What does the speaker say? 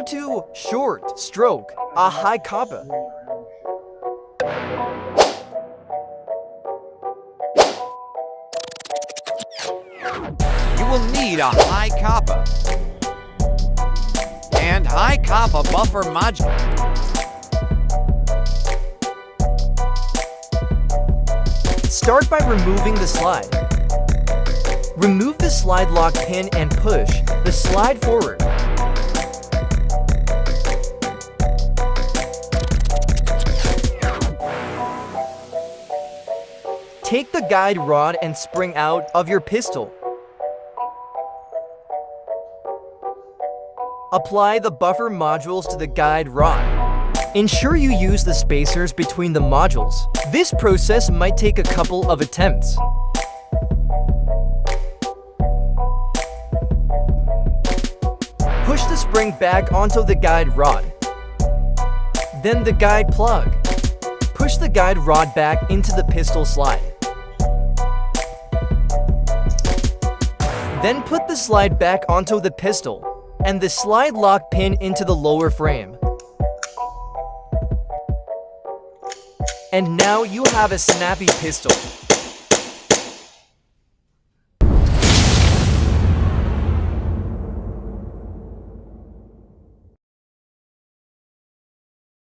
How to short stroke a Hica Capa. You will need a Hica Capa and Hica Capa buffer module. Start by removing the slide. Remove the slide lock pin and push the slide forward. Take the guide rod and spring out of your pistol. Apply the buffer modules to the guide rod. Ensure you use the spacers between the modules. This process might take a couple of attempts. Push the spring back onto the guide rod. Then the guide plug. Push the guide rod back into the pistol slide. Then put the slide back onto the pistol and the slide lock pin into the lower frame. And now you have a snappy pistol.